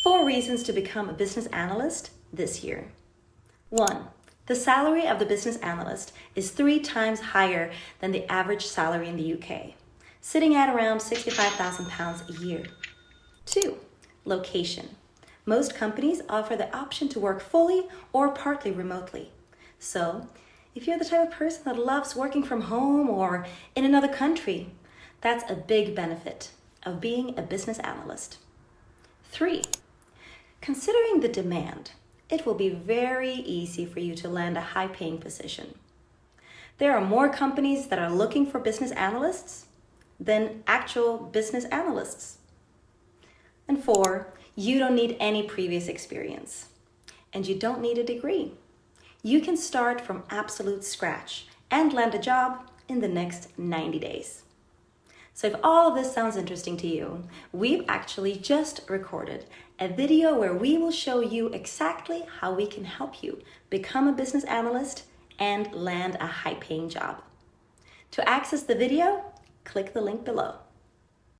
4 reasons to become a business analyst this year. 1. The salary of the business analyst is 3 times higher than the average salary in the UK, sitting at around £65,000 a year. 2. Location. Most companies offer the option to work fully or partly remotely. So, if you're the type of person that loves working from home or in another country, that's a big benefit of being a business analyst. 3. Considering the demand, it will be very easy for you to land a high-paying position. There are more companies that are looking for business analysts than actual business analysts. And 4, you don't need any previous experience, and you don't need a degree. You can start from absolute scratch and land a job in the next 90 days. So if all of this sounds interesting to you, we've actually just recorded a video where we will show you exactly how we can help you become a business analyst and land a high-paying job. To access the video, click the link below.